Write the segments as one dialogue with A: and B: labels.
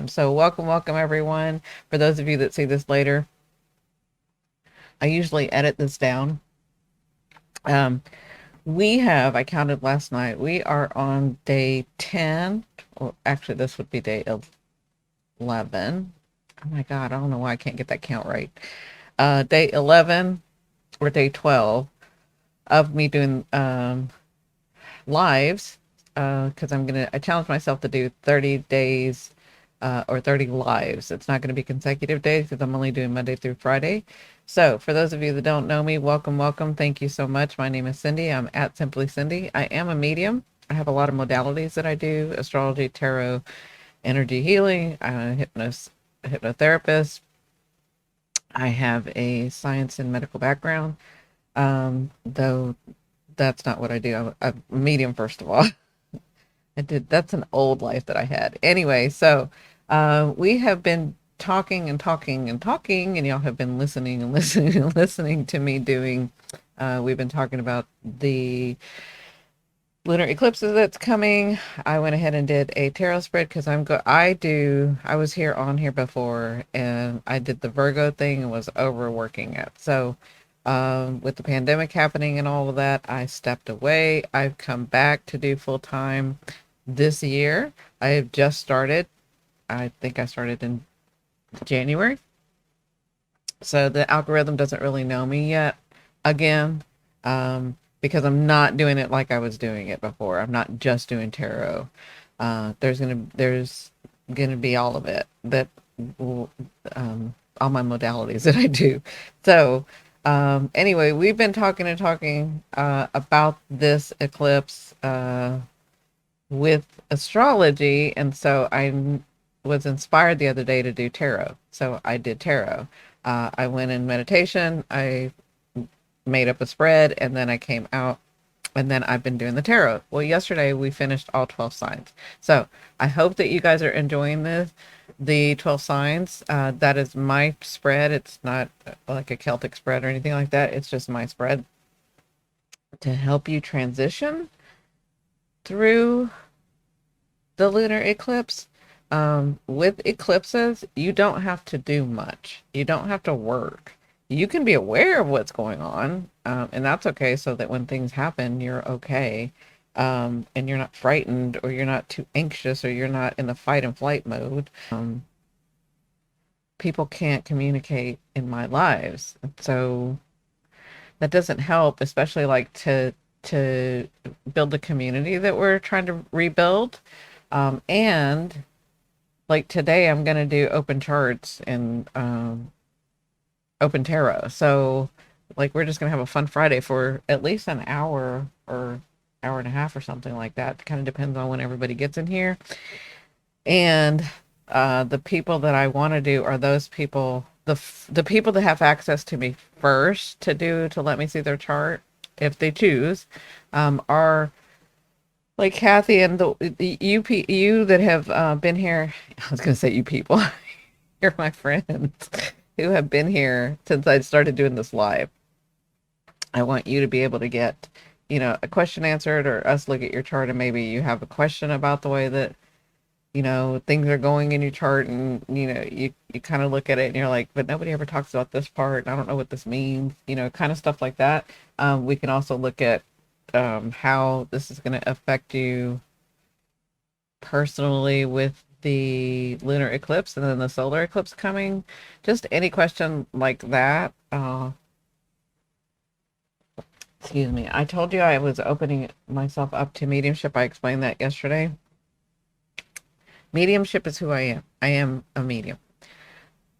A: time. So welcome everyone. For those of you that see this later, I usually edit this down. Um, I counted last night, we are on day 10, or actually this would be day 11. Oh my God, I don't know why I can't get that count right. Day 11 or day 12 of me doing lives, because I challenged myself to do 30 days or 30 lives. It's not going to be consecutive days because I'm only doing Monday through Friday. So for those of you that don't know me, welcome. Thank you so much. My name is Cindi. I'm at Simply Cindi. I am a medium. I have a lot of modalities that I do: astrology, tarot, energy healing. I'm a hypnotherapist. I have a science and medical background, though that's not what I do. I'm a medium, first of all. That's an old life that I had. Anyway, so we have been talking and talking and talking, and y'all have been listening and listening and listening to me doing. We've been talking about the lunar eclipses that's coming. I went ahead and did a tarot spread because I was here on here before, and I did the Virgo thing and was overworking it. So with the pandemic happening and all of that, I stepped away. I've come back to do full time this year. I have just started. I think I started in January. So the algorithm doesn't really know me yet again, because I'm not doing it like I was doing it before. I'm not just doing tarot. There's gonna be all of it that will, all my modalities that I do. So anyway, we've been talking and talking about this eclipse with astrology, and so I was inspired the other day to do tarot. So I did tarot. I went in meditation, I made up a spread, and then I came out, and then I've been doing the tarot. Well, yesterday we finished all 12 signs. So I hope that you guys are enjoying the 12 signs. That is my spread. It's not like a Celtic spread or anything like that. It's just my spread to help you transition through the lunar eclipse. With eclipses, you don't have to do much. You don't have to work. You can be aware of what's going on, and that's okay, so that when things happen, you're okay, and you're not frightened, or you're not too anxious, or you're not in the fight and flight mode. People can't communicate in my lives, so that doesn't help, especially like to build a community that we're trying to rebuild. And like today, I'm gonna do open charts and open tarot. So like we're just gonna have a fun Friday for at least an hour or hour and a half or something like that. Kind of depends on when everybody gets in here. And the people that I want to do are those people, the people that have access to me first to let me see their chart if they choose, are like Kathy and you that have been here. I was gonna say you people. You're my friends who have been here since I started doing this live. I want you to be able to get, a question answered, or us look at your chart, and maybe you have a question about the way that, things are going in your chart, and, you kind of look at it and you're like, but nobody ever talks about this part, and I don't know what this means, kind of stuff like that. We can also look at how this is going to affect you personally with the lunar eclipse and then the solar eclipse coming. Just any question like that. Excuse me. I told you I was opening myself up to mediumship. I explained that yesterday. Mediumship is who I am. I am a medium.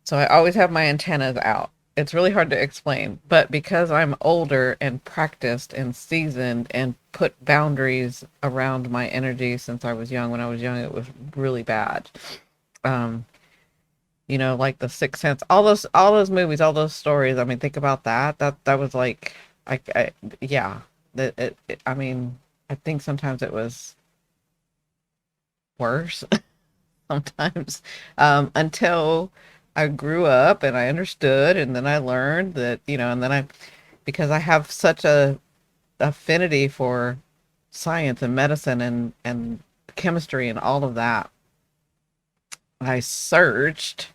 A: So I always have my antennas out. It's really hard to explain, but because I'm older and practiced and seasoned and put boundaries around my energy since I was young. When I was young, it was really bad. Um, like The Sixth Sense, all those movies, all those stories. I mean, think about that. That was like, yeah. I mean, I think sometimes it was worse. Sometimes, until I grew up and I understood, and then I learned that, and then because I have such a affinity for science and medicine and chemistry and all of that, I searched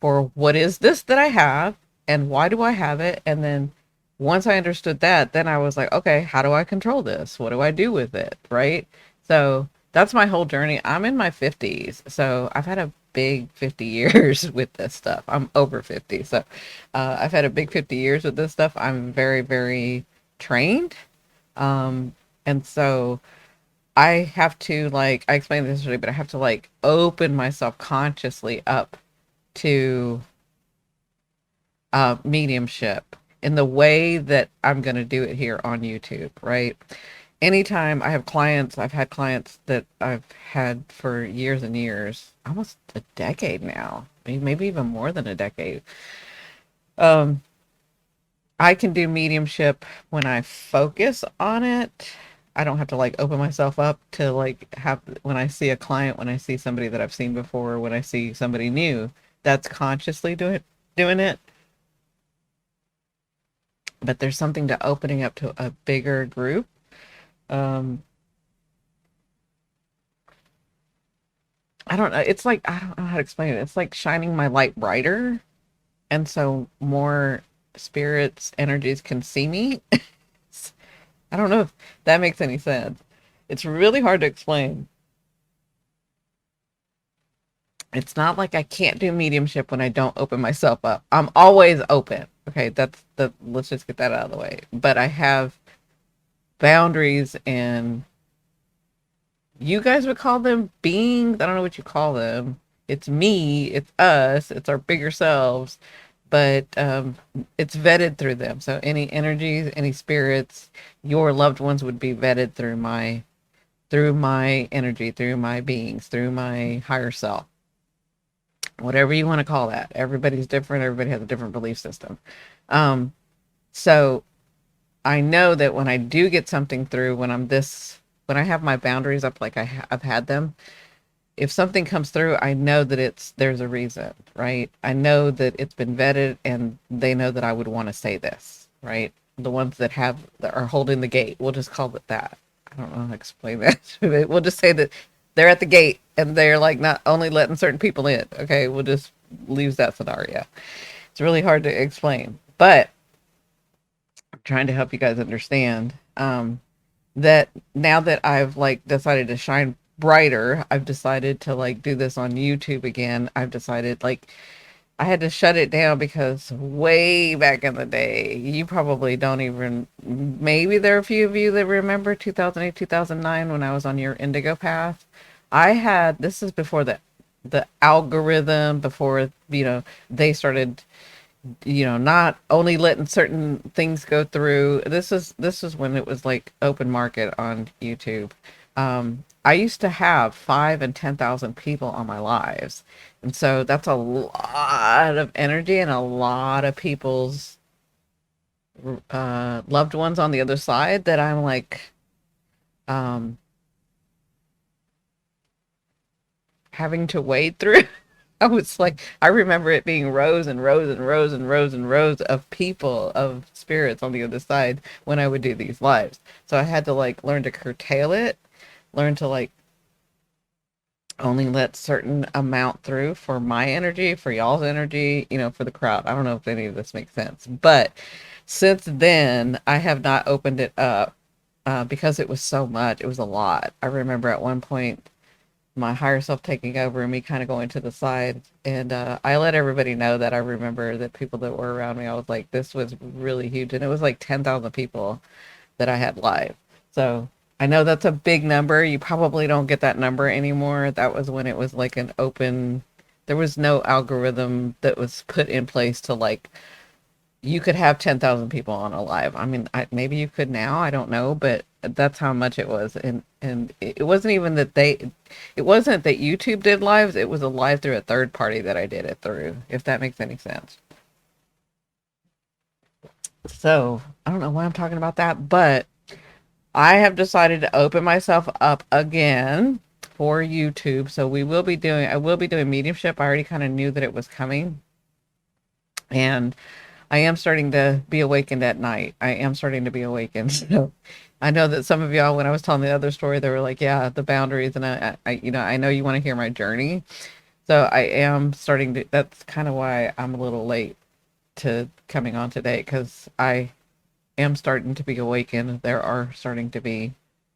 A: for what is this that I have and why do I have it? And then once I understood that, then I was like, okay, how do I control this? What do I do with it? Right. So that's my whole journey. I'm in my 50s. So I've had a big 50 years with this stuff. I'm over 50. So I've had a big 50 years with this stuff. I'm very, very trained. Um, and so I have to like, I explained this yesterday, but I have to like open myself consciously up to mediumship in the way that I'm going to do it here on YouTube, right? Anytime I have clients, I've had clients that I've had for years and years, almost a decade now, maybe even more than a decade. Um, I can do mediumship when I focus on it. I don't have to like open myself up to like have when I see a client, when I see somebody that I've seen before, when I see somebody new, that's consciously doing it. But there's something to opening up to a bigger group. Um, I don't know. It's like, I don't know how to explain it. It's like shining my light brighter. And so more spirits, energies can see me. I don't know if that makes any sense. It's really hard to explain. It's not like I can't do mediumship when I don't open myself up. I'm always open. Okay, let's just get that out of the way. But I have boundaries, and you guys would call them beings. I don't know what you call them. It's me, it's us, it's our bigger selves, but it's vetted through them. So any energies, any spirits, your loved ones would be vetted through my energy, through my beings, through my higher self, whatever you want to call that. Everybody's different. Everybody has a different belief system. Um, so I know that when I do get something through, when I have my boundaries up, like I've had them, if something comes through, I know that there's a reason, right? I know that it's been vetted and they know that I would want to say this, right? The ones that are holding the gate, we'll just call it that. I don't know how to explain that. We'll just say that they're at the gate and they're like not only letting certain people in. Okay, we'll just leave that scenario. It's really hard to explain, but I'm trying to help you guys understand. That now that I've like decided to shine brighter, I've decided to like do this on YouTube again. I've decided like I had to shut it down because way back in the day, you probably don't even, maybe there are a few of you that remember 2008, 2009 when I was on your indigo path. This is before the algorithm, before, they started, not only letting certain things go through. This is when it was like open market on YouTube. I used to have 5 and 10,000 people on my lives, and so that's a lot of energy and a lot of people's loved ones on the other side that I'm like um, having to wade through. I was like, I remember it being rows and rows and rows and rows and rows of people, of spirits on the other side when I would do these lives. So I had to like learn to curtail it, learn to like only let certain amount through for my energy, for y'all's energy, for the crowd. I don't know if any of this makes sense, but since then I have not opened it up because it was so much. It was a lot. I remember at one point my higher self taking over and me kind of going to the side. And I let everybody know that. I remember that people that were around me, I was like, this was really huge. And it was like 10,000 people that I had live. So I know that's a big number. You probably don't get that number anymore. That was when it was like an open, there was no algorithm that was put in place to like you could have 10,000 people on a live. I mean, maybe you could now, I don't know, but that's how much it was. And it wasn't even that it wasn't that YouTube did lives. It was a live through a third party that I did it through, if that makes any sense. So I don't know why I'm talking about that, but I have decided to open myself up again for YouTube. So I will be doing mediumship. I already kind of knew that it was coming. And I am starting to be awakened at night. I am starting to be awakened. So I know that some of y'all, when I was telling the other story, they were like, yeah, the boundaries. And I know you want to hear my journey. So I am starting to, that's kind of why I'm a little late to coming on today, because I am starting to be awakened. There are starting to be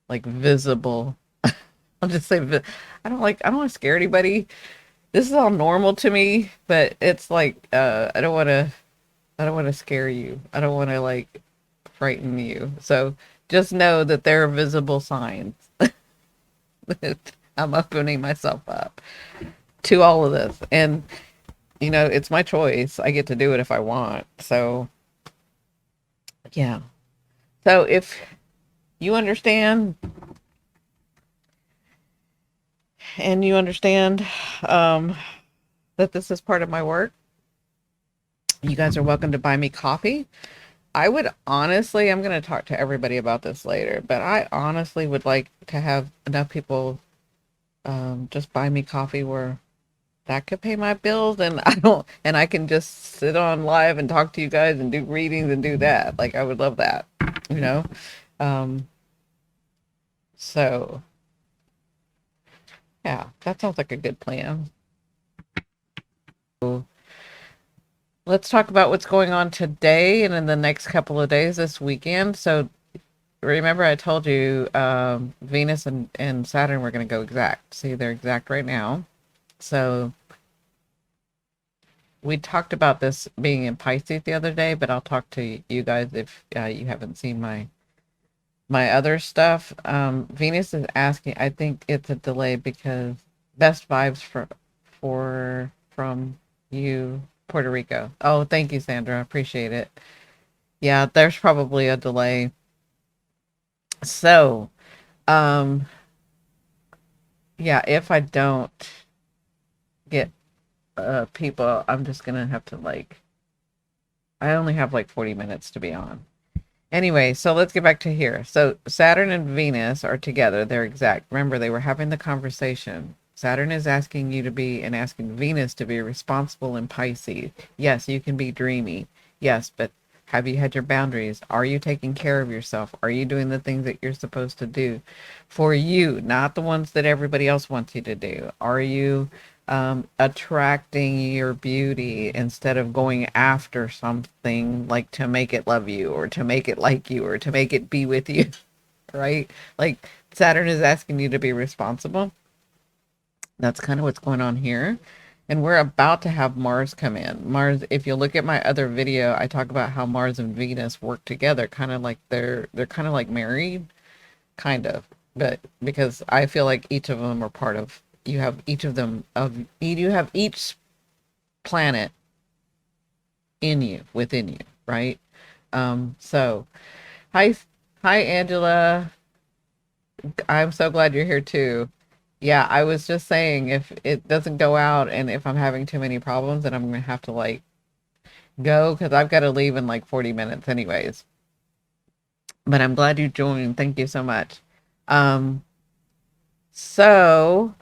A: like visible, I'll just say, I don't want to scare anybody. This is all normal to me, but it's like, I don't want to scare you. I don't want to like frighten you. So just know that there are visible signs that I'm opening myself up to all of this. And, it's my choice. I get to do it if I want. So, yeah. So if you understand and you understand um, that this is part of my work, you guys are welcome to buy me coffee. I would honestly, I'm going to talk to everybody about this later, but I honestly would like to have enough people just buy me coffee where that could pay my bills, and I can just sit on live and talk to you guys and do readings and do that. Like, I would love that, you know? Um, so yeah, that sounds like a good plan. So let's talk about what's going on today and in the next couple of days this weekend. So remember I told you Venus and Saturn were going to go exact. See, they're exact right now. So we talked about this being in Pisces the other day, but I'll talk to you guys if you haven't seen my other stuff. Venus is asking, I think it's a delay because best vibes from you, Puerto Rico. Oh, thank you, Sandra. Appreciate it. Yeah, there's probably a delay. So, um, yeah, if I don't get people, I'm just gonna have to like, I only have like 40 minutes to be on. Anyway, so let's get back to here. So Saturn and Venus are together. They're exact. Remember, they were having the conversation. Saturn is asking you to be and asking Venus to be responsible in Pisces. Yes, you can be dreamy. Yes, but have you had your boundaries? Are you taking care of yourself? Are you doing the things that you're supposed to do for you, not the ones that everybody else wants you to do? Are you attracting your beauty instead of going after something like to make it love you or to make it like you or to make it be with you, right? Like Saturn is asking you to be responsible. That's kind of what's going on here. And we're about to have Mars come in. Mars, if you look at my other video, I talk about how Mars and Venus work together, kind of like they're kind of like married, kind of. But because I feel like each of them are part of, you have each of them of, you have each planet in you, within you, right? So hi, hi, Angela. I'm so glad you're here too. Yeah, I was just saying if it doesn't go out and if I'm having too many problems, then I'm gonna have to like go because I've got to leave in like 40 minutes anyways. But I'm glad you joined. Thank you so much. Um, so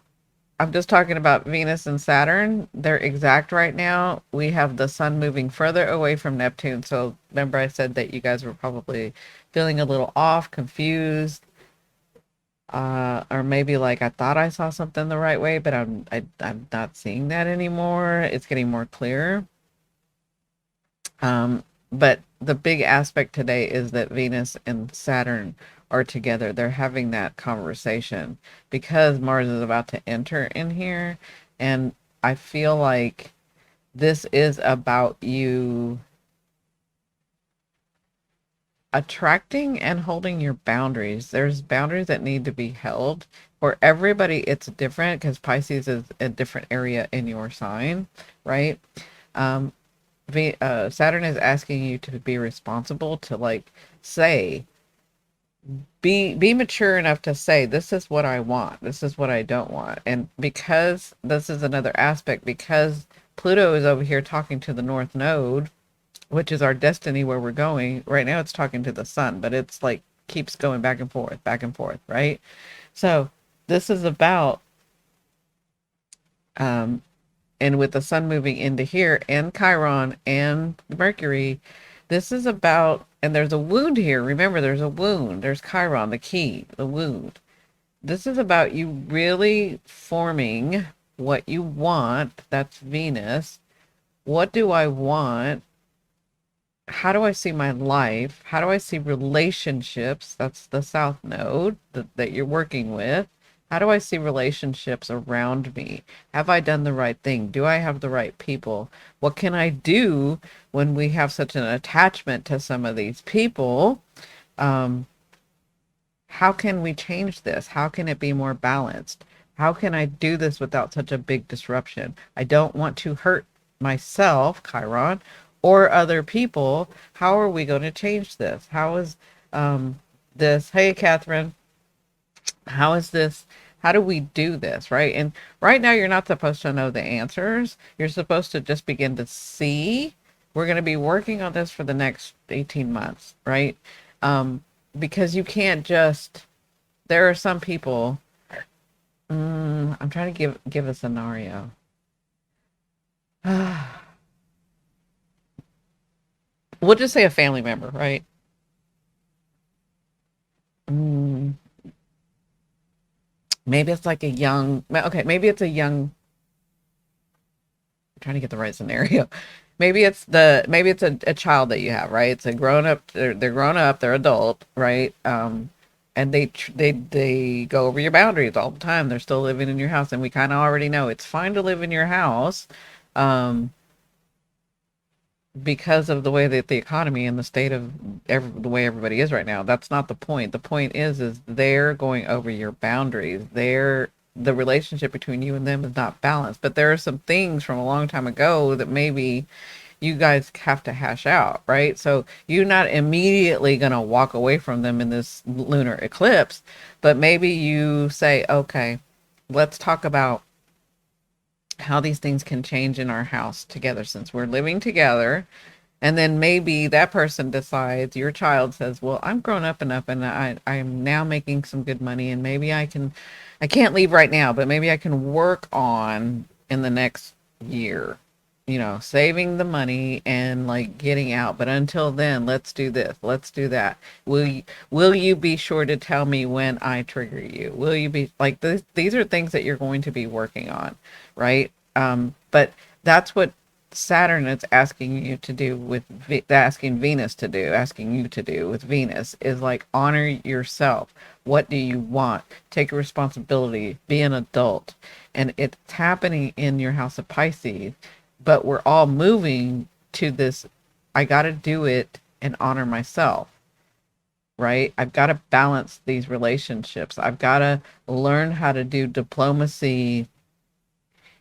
A: I'm just talking about Venus and Saturn. They're exact right now. We have the sun moving further away from Neptune. So remember I said that you guys were probably feeling a little off, confused, or maybe like I thought I saw something the right way, but I'm not seeing that anymore. It's getting more clear. But the big aspect today is that Venus and Saturn are together. They're having that conversation because Mars is about to enter in here. And I feel like this is about you attracting and holding your boundaries. There's boundaries that need to be held. For everybody, it's different because Pisces is a different area in your sign, right? Um, Saturn is asking you to be responsible to like say, be mature enough to say, this is what I want, this is what I don't want. And because this is another aspect, because Pluto is over here talking to the North Node, which is our destiny where we're going. Right now it's talking to the sun, but it's like keeps going back and forth, right? So this is about um and with the sun moving into here and Chiron and Mercury, this is about, and there's a wound here. Remember, there's a wound. There's Chiron, the key, the wound. This is about you really forming what you want. That's Venus. What do I want? How do I see my life? How do I see relationships? That's the South Node that you're working with. How do I see relationships around me? Have I done the right thing? Do I have the right people? What can I do when we have such an attachment to some of these people? Um, how can we change this? How can it be more balanced? How can I do this without such a big disruption? I don't want to hurt myself, Chiron, or other people. How are we going to change this? How is um, this? Hey, Catherine, how is this? How do we do this? Right. And right now, you're not supposed to know the answers. You're supposed to just begin to see. We're going to be working on this for the next 18 months, right? Um, because you can't just, there are some people, I'm trying to give a scenario. We'll just say a family member, right? Mm, maybe it's like a young, okay, maybe it's a young, I'm trying to get the right scenario. Maybe it's a child that you have, right? It's a grown up, they're grown up, they're adult, right? And they go over your boundaries all the time. They're still living in your house, and we kind of already know it's fine to live in your house. Um, because of the way that the economy and the state of the way everybody is right now. That's not the point. The point is they're going over your boundaries. The relationship between you and them is not balanced. But there are some things from a long time ago that maybe you guys have to hash out, right? So you're not immediately going to walk away from them in this lunar eclipse, but maybe you say, okay, let's talk about how these things can change in our house together since we're living together. And then maybe that person decides, your child says, well, I'm grown up enough and I'm now making some good money and maybe I can't leave right now, but maybe I can work on in the next year, saving the money and like getting out. But until then, let's do this, let's do that. Will you be sure to tell me when I trigger you? Will you be like this? These are things that you're going to be working on, right? But that's what Saturn is asking you to do with asking Venus to do, asking you to do with Venus is like honor yourself. What do you want? Take responsibility, be an adult. And it's happening in your house of Pisces, but we're all moving to this. I got to do it and honor myself, right? I've got to balance these relationships. I've got to learn how to do diplomacy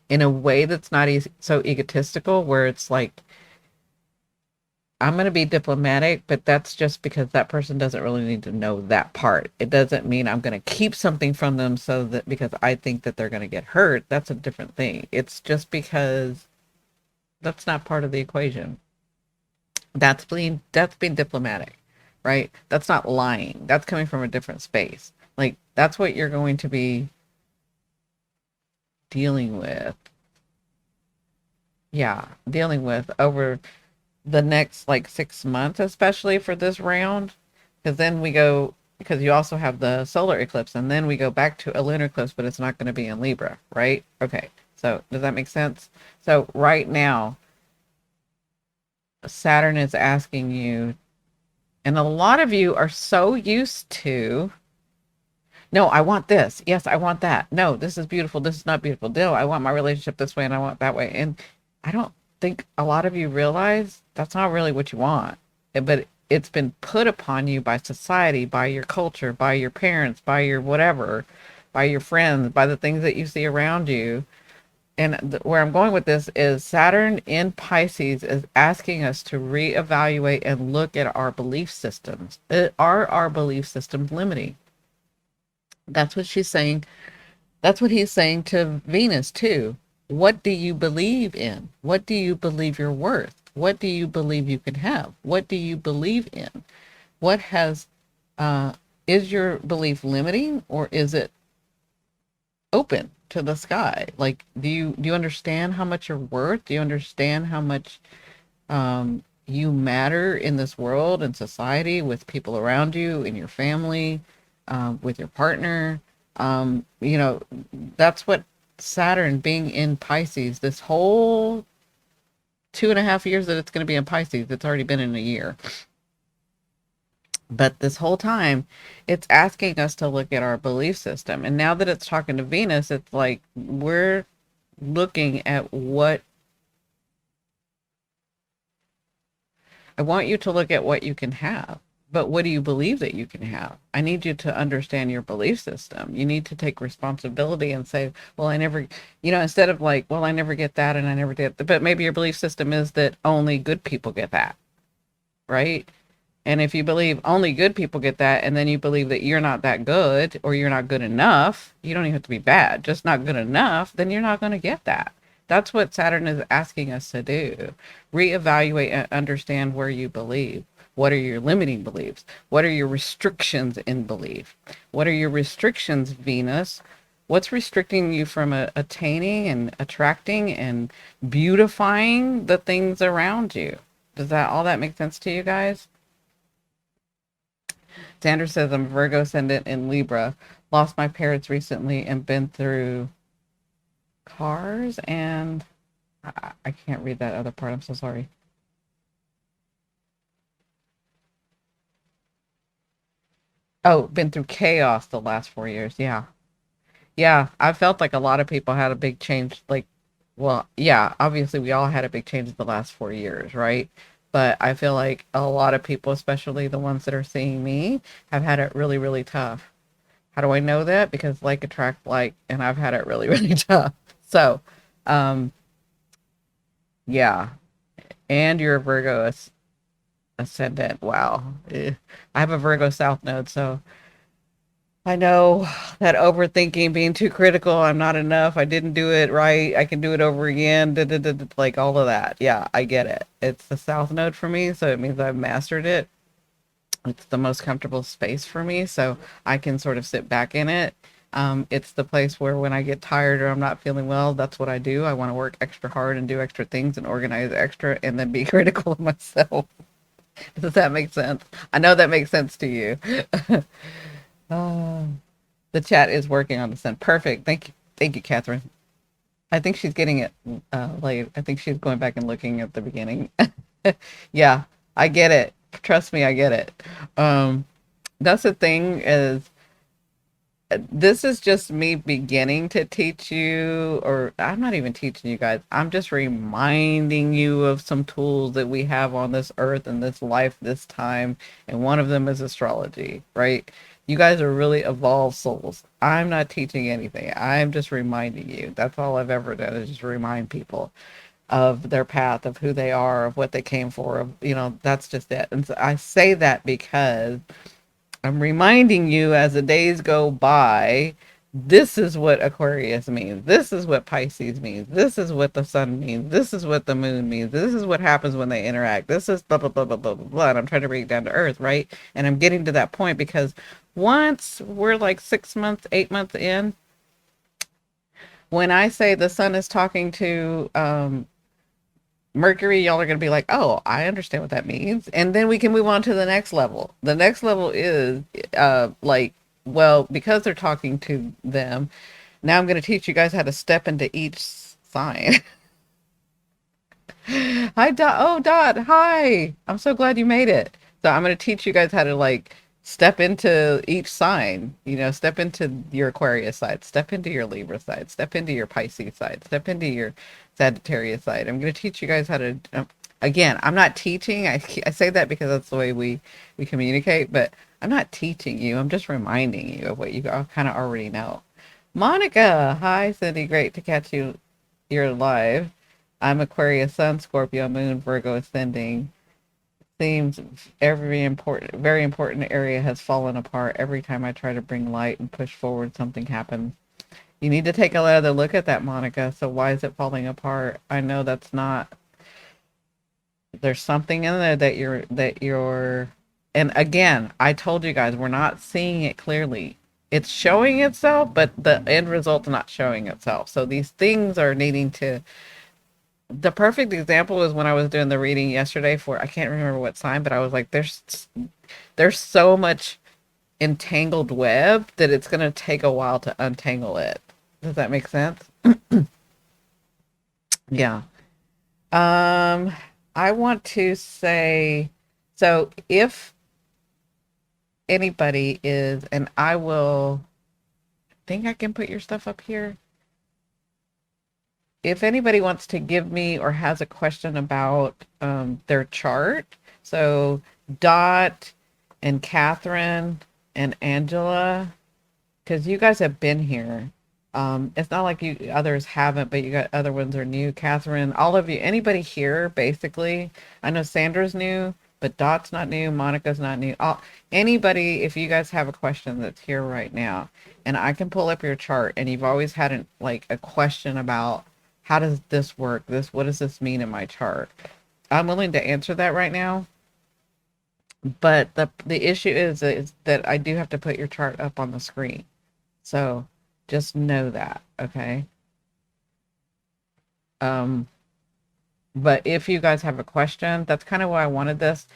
A: in a way that's not so egotistical, where it's like, I'm going to be diplomatic, but that's just because that person doesn't really need to know that part. It doesn't mean I'm going to keep something from them so that because I think that they're going to get hurt. That's a different thing. It's just because that's not part of the equation. That's being diplomatic, right? That's not lying. That's coming from a different space. Like that's what you're going to be dealing with. Yeah, dealing with over the next like 6 months, especially for this round, because then we go, because you also have the solar eclipse, and then we go back to a lunar eclipse, but it's not going to be in Libra, right? Okay, so does that make sense? So right now, Saturn is asking you, and a lot of you are so used to, no, I want this. Yes, I want that. No, this is beautiful. This is not beautiful. No, I want my relationship this way and I want that way. And I don't think a lot of you realize that's not really what you want. But it's been put upon you by society, by your culture, by your parents, by your whatever, by your friends, by the things that you see around you. And where I'm going with this is Saturn in Pisces is asking us to reevaluate and look at our belief systems. Are our belief systems limiting? That's what she's saying. That's what he's saying to Venus too. What do you believe in? What do you believe you're worth? What do you believe you can have? What do you believe in? What has uh is your belief limiting or is it open to the sky? Like do you understand how much you're worth? Do you understand how much you matter in this world and society with people around you, in your family, with your partner? You know, that's what Saturn being in Pisces this whole 2.5 years that it's going to be in Pisces. It's already been in a year. But this whole time, it's asking us to look at our belief system. And now that it's talking to Venus, it's like we're looking at what I want you to look at what you can have. But what do you believe that you can have? I need you to understand your belief system. You need to take responsibility and say, well, I never, instead of like, well, I never get that and I never did. But maybe your belief system is that only good people get that, right? And if you believe only good people get that, and then you believe that you're not that good or you're not good enough, you don't even have to be bad, just not good enough, then you're not going to get that. That's what Saturn is asking us to do. Reevaluate and understand where you believe. What are your limiting beliefs? What are your restrictions in belief? What are your restrictions, Venus? What's restricting you from attaining and attracting and beautifying the things around you? Does that all that make sense to you guys? Xander says I'm Virgo ascendant in Libra. Lost my parents recently and been through cars and I can't read that other part. I'm so sorry. Oh, been through chaos the last 4 years. Yeah. Yeah. I felt like a lot of people had a big change. Like, well, yeah, obviously we all had a big change in the last 4 years, right? But I feel like a lot of people, especially the ones that are seeing me, have had it really, really tough. How do I know that? Because like attract like, and I've had it really, really tough. So, um, yeah. And you're a Virgo ascendant. Wow. I have a Virgo South node, so I know that overthinking, being too critical, I'm not enough, I didn't do it right, I can do it over again, like all of that. Yeah, I get it. It's the South node for me, so it means I've mastered it. It's the most comfortable space for me, so I can sort of sit back in it. It's the place where when I get tired or I'm not feeling well, that's what I do. I want to work extra hard and do extra things and organize extra and then be critical of myself. Does that make sense? I know that makes sense to you. Oh, the chat is working on the sun. Perfect. Thank you. Thank you, Catherine. I think she's getting it late. I think she's going back and looking at the beginning. Yeah, I get it. Trust me, I get it. Um, that's the thing is this is just me beginning to teach you, or I'm not even teaching you guys. I'm just reminding you of some tools that we have on this earth and this life this time. And one of them is astrology, right? You guys are really evolved souls. I'm not teaching anything. I'm just reminding you. That's all I've ever done is just remind people of their path, of who they are, of what they came for, of, that's just it. And so I say that because I'm reminding you as the days go by, this is what Aquarius means. This is what Pisces means. This is what the sun means. This is what the moon means. This is what happens when they interact. This is blah, blah, blah, blah, blah, blah, blah. And I'm trying to bring it down to earth, right? And I'm getting to that point because once we're like 6 months, 8 months in, when I say the sun is talking to Mercury, y'all are going to be like, oh, I understand what that means. And then we can move on to the next level. The next level is like, well, because they're talking to them, now I'm going to teach you guys how to step into each sign. Hi, Dot. Oh, Dot. Hi. I'm so glad you made it. So I'm going to teach you guys how to like step into each sign, step into your Aquarius side, step into your Libra side, step into your Pisces side, step into your Sagittarius side. I'm going to teach you guys how to, again, I'm not teaching. I say that because that's the way we communicate, but I'm not teaching you. I'm just reminding you of what you all kind of already know. Monica. Hi, Cindi. Great to catch you. You're live. I'm Aquarius Sun, Scorpio Moon, Virgo Ascending. Seems very important area has fallen apart. Every time I try to bring light and push forward, something happens. You need to take another look at that, Monica. So why is it falling apart? I know that's not, there's something in there that you're, and again, I told you guys, we're not seeing it clearly. It's showing itself, but the end result's not showing itself. So these things are needing to, the perfect example is when I was doing the reading yesterday for, I can't remember what sign, but I was like, there's so much entangled web that it's going to take a while to untangle it. Does that make sense? Yeah. Um, I want to say, so if anybody is, and I will think I can put your stuff up here. If anybody wants to give me or has a question about their chart, so Dot and Catherine and Angela, because you guys have been here. It's not like you others haven't, but you got other ones are new. Catherine, all of you, anybody here, basically. I know Sandra's new, but Dot's not new. Monica's not new. Anybody, if you guys have a question that's here right now, and I can pull up your chart, and you've always had like a question about how does this work? What does this mean in my chart? I'm willing to answer that right now. But the issue is that I do have to put your chart up on the screen. So just know that, okay? Um, but if you guys have a question, that's kind of why I wanted this.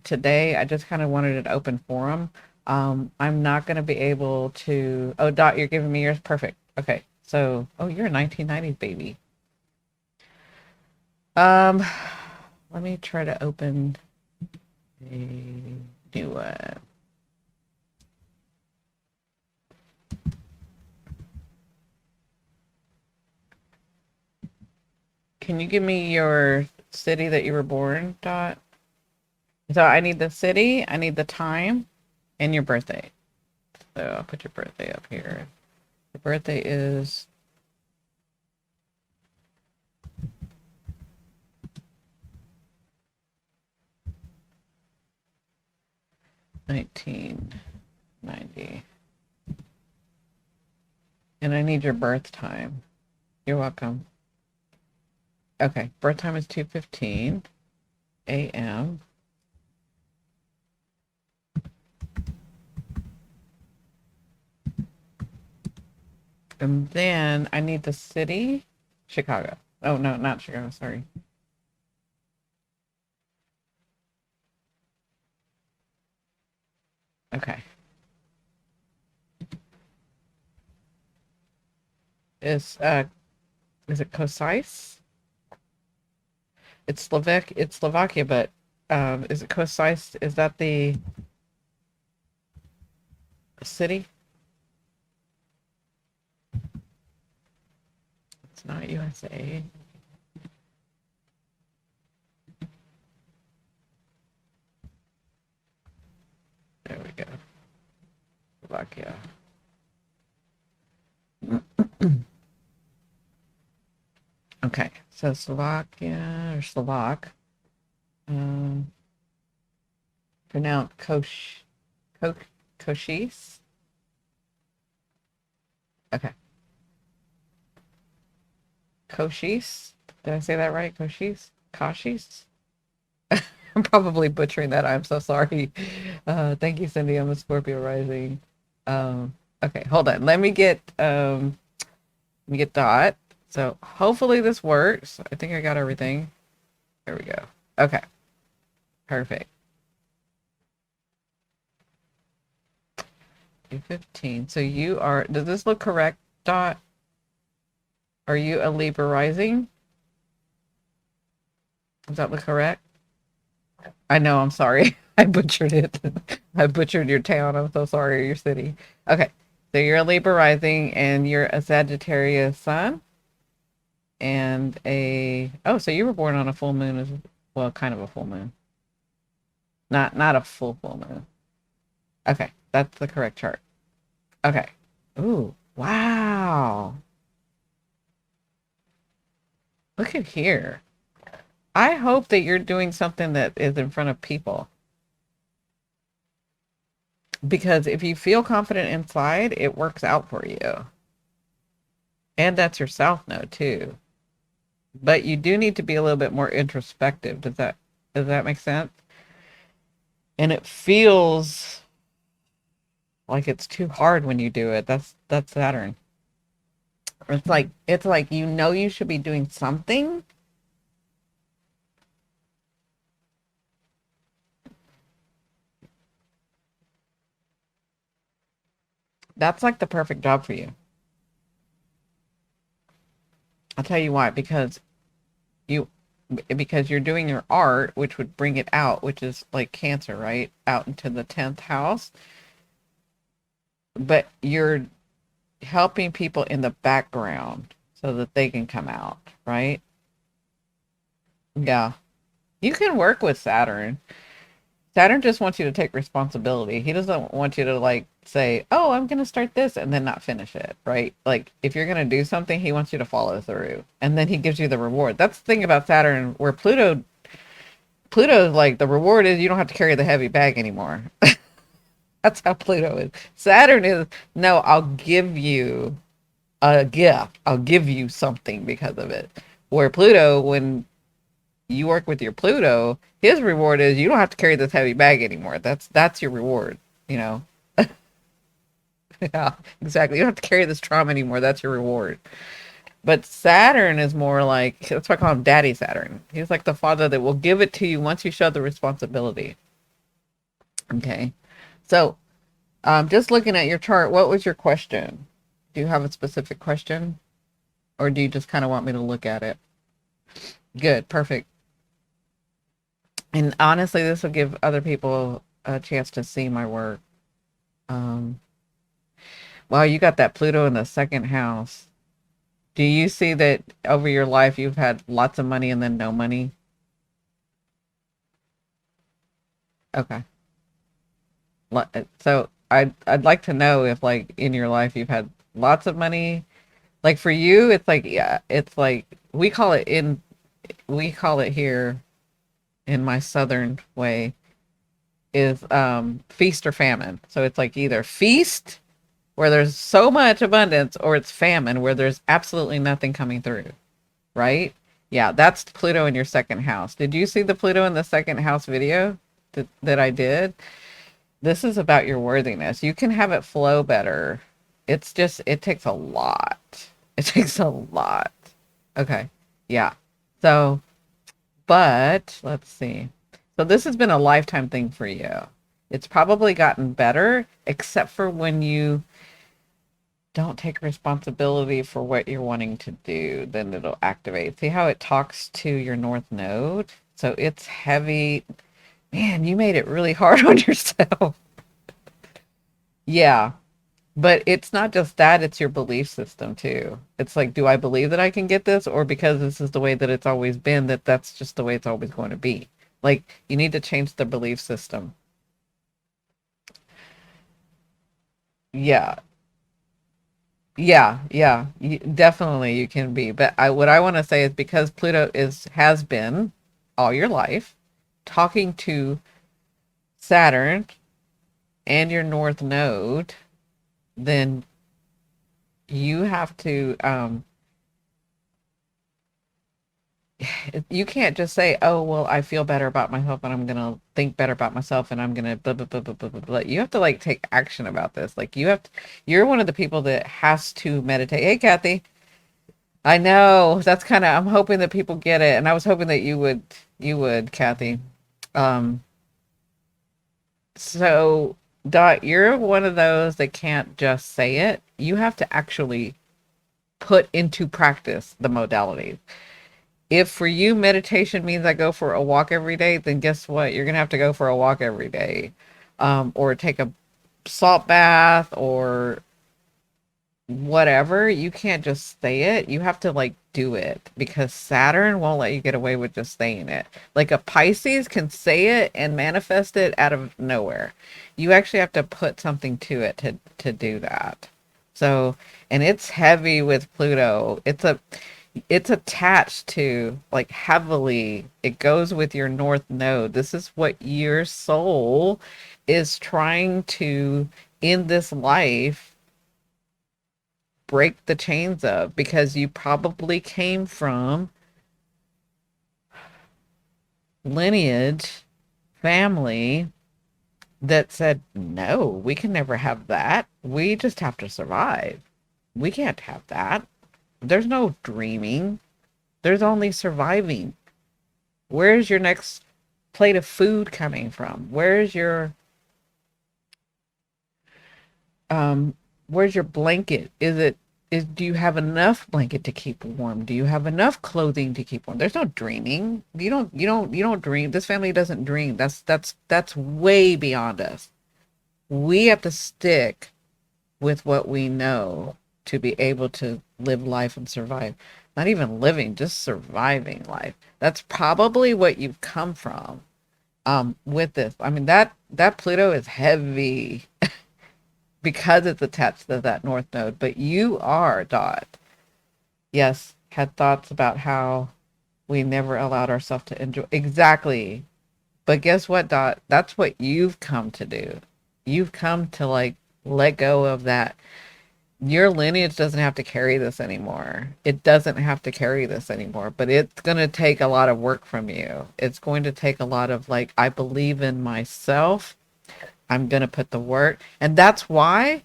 A: Today, I just kind of wanted an open forum. I'm not going to be able to. Oh, Dot, you're giving me yours. Perfect. Okay. So, oh, you're a 1990s baby. Um, let me try to open a new one. Can you give me your city that you were born, Dot? So I need the city, I need the time, and your birthday. So I'll put your birthday up here. Your birthday is 1990. And I need your birth time. You're welcome. Okay, birth time is 2:15 a.m. And then I need the city, Chicago. Oh, no, not Chicago, sorry. Okay. Is is it Kosice? It's Slovakia, but is it Kosice? Is that the city? It's not USA. There we go. Slovakia. Okay, so Slovakia or Slovak, um, pronounced Koshis. Okay, Koshis. Did I say that right? Koshis? Kashis? I'm probably butchering that. I'm so sorry. Thank you, Cindy. I'm a Scorpio rising. Okay, hold on. Let me get Dot. So hopefully this works. I think I got everything. There we go. Okay, perfect. 2:15. So you are, does this look correct, Dot? Are you a Libra rising? Does that look correct? I know, I'm sorry. I butchered it. I butchered your town. I'm so sorry, or your city. Okay. So you're a Libra rising and you're a Sagittarius sun and oh, so you were born on a full moon as well, kind of a full moon. Not a full moon. Okay, that's the correct chart. Okay. Ooh, wow. Look at here. I hope that you're doing something that is in front of people. Because if you feel confident inside, it works out for you. And that's your south node too. But you do need to be a little bit more introspective. Does that make sense? And it feels like it's too hard when you do it. That's Saturn. It's like you know you should be doing something. That's like the perfect job for you. I'll tell you why, you because you're doing your art, which would bring it out, which is like Cancer, right? Out into the 10th house, but you're helping people in the background so that they can come out, right? Yeah. You can work with Saturn. Saturn just wants you to take responsibility. He doesn't want you to like say, "Oh, I'm going to start this," and then not finish it, right? Like if you're going to do something, he wants you to follow through. And then he gives you the reward. That's the thing about Saturn where Pluto's like the reward is you don't have to carry the heavy bag anymore. That's how Pluto is. Saturn is no, I'll give you a gift. I'll give you something because of it. Where Pluto, when you work with your Pluto, his reward is you don't have to carry this heavy bag anymore. That's your reward, you know. Yeah, exactly. You don't have to carry this trauma anymore. That's your reward. But Saturn is more like that's why I call him Daddy Saturn. He's like the father that will give it to you once you show the responsibility. Okay. So, just looking at your chart, what was your question? Do you have a specific question? Or do you just kind of want me to look at it? Good, perfect. And honestly, this will give other people a chance to see my work. Um, wow, you got that Pluto in the second house. Do you see that over your life you've had lots of money and then no money? Okay. So I'd like to know if like in your life you've had lots of money. Like for you, it's like yeah, it's like we call it here in my southern way is feast or famine. So it's like either feast where there's so much abundance or it's famine where there's absolutely nothing coming through, right? Yeah, that's Pluto in your second house. Did you see the Pluto in the second house video that I did? This is about your worthiness. You can have it flow better. It's just, it takes a lot. It takes a lot. Okay. Yeah. So, but let's see. So this has been a lifetime thing for you. It's probably gotten better, except for when you don't take responsibility for what you're wanting to do, then it'll activate. See how it talks to your north node? So it's heavy. Man, you made it really hard on yourself. Yeah. But it's not just that, it's your belief system too. It's like, do I believe that I can get this? Or because this is the way that it's always been, that that's just the way it's always going to be. Like, you need to change the belief system. Yeah. Yeah. Definitely you can be. But what I want to say is because Pluto has been all your life talking to Saturn and your north node, then you have to you can't just say, "Oh, well, I feel better about myself and I'm gonna think better about myself and I'm gonna blah blah blah blah blah blah blah." You have to like take action about this. Like you're one of the people that has to meditate. Hey, Kathy. I know that's kind of I'm hoping that people get it, and I was hoping that you would, Kathy. Um, so Dot, you're one of those that can't just say it. You have to actually put into practice the modalities. If for you meditation means I go for a walk every day, then guess what? You're gonna have to go for a walk every day, or take a salt bath, or whatever. You can't just say it. You have to like do it because Saturn won't let you get away with just saying it. Like a Pisces can say it and manifest it out of nowhere. You actually have to put something to it to do that. So, and it's heavy with Pluto. It's attached to like heavily. It goes with your north node. This is what your soul is trying to in this life break the chains of because you probably came from lineage, family that said, no, we can never have that. We just have to survive. We can't have that. There's no dreaming, there's only surviving. Where's your next plate of food coming from? Um where's your blanket? Is it do you have enough blanket to keep warm? Do you have enough clothing to keep warm? There's no dreaming. You don't dream. This family doesn't dream. That's way beyond us. We have to stick with what we know to be able to live life and survive. Not even living, just surviving life. That's probably what you've come from with this. I mean, that Pluto is heavy because it's attached to that north node, but you are Dot. Yes, had thoughts about how we never allowed ourselves to enjoy. Exactly. But guess what, Dot? That's what you've come to do. You've come to like let go of that. Your lineage doesn't have to carry this anymore. It doesn't have to carry this anymore, but it's going to take a lot of work from you. It's going to take a lot of like, I believe in myself. I'm going to put the work. And that's why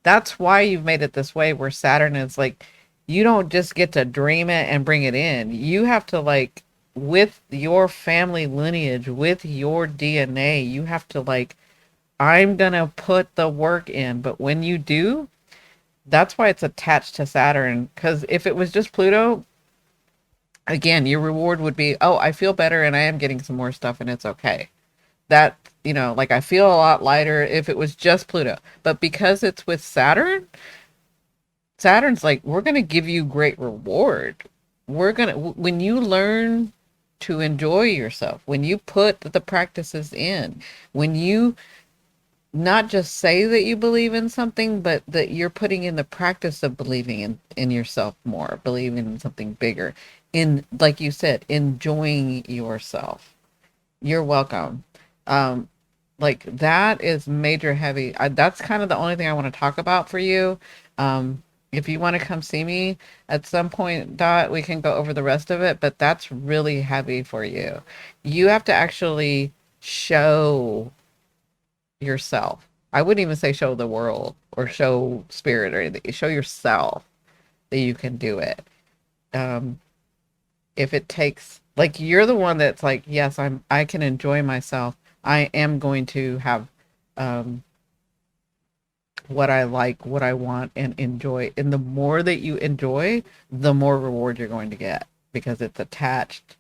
A: you've made it this way where Saturn is like, you don't just get to dream it and bring it in. You have to like, with your family lineage, with your DNA, you have to like, I'm going to put the work in. But when you do, that's why it's attached to Saturn. Because if it was just Pluto, again, your reward would be, oh, I feel better and I am getting some more stuff and it's okay. That, like I feel a lot lighter if it was just Pluto. But because it's with Saturn, Saturn's like, we're going to give you great reward. When you learn to enjoy yourself, when you put the practices in, when you not just say that you believe in something, but that you're putting in the practice of believing in yourself more, believing in something bigger, in, like you said, enjoying yourself. You're welcome. Um, like that is major heavy. That's kind of the only thing I want to talk about for you. If you want to come see me at some point, Dot, we can go over the rest of it, but that's really heavy for you. You have to actually show yourself. I wouldn't even say show the world or show spirit or anything. Show yourself that you can do it. Um, if it takes, like, you're the one that's like, yes, I can enjoy myself. I am going to have um what I like, what I want, and enjoy. And the more that you enjoy, the more reward you're going to get because it's attached.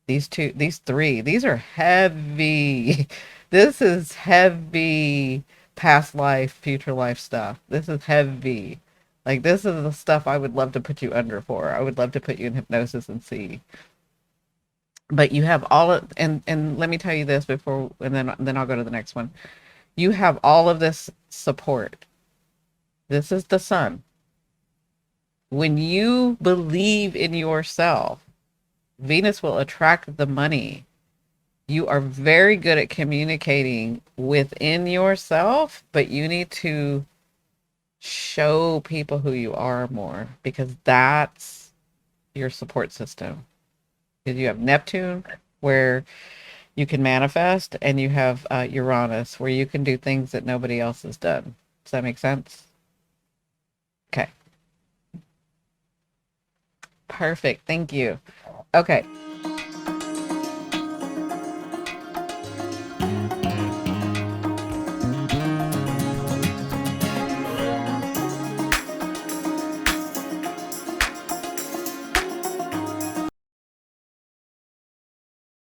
A: These three, these are heavy. This is heavy past life, future life stuff. This is heavy. Like, this is the stuff I would love to put you under for. I would love to put you in hypnosis and see. But you have all of, and let me tell you this before, and then I'll go to the next one. You have all of this support. This is the sun. When you believe in yourself, Venus will attract the money. You are very good at communicating within yourself, but you need to show people who you are more because that's your support system. Because you have Neptune, where you can manifest, and you have Uranus, where you can do things that nobody else has done. Does that make sense? Okay. Perfect. Thank you. Okay.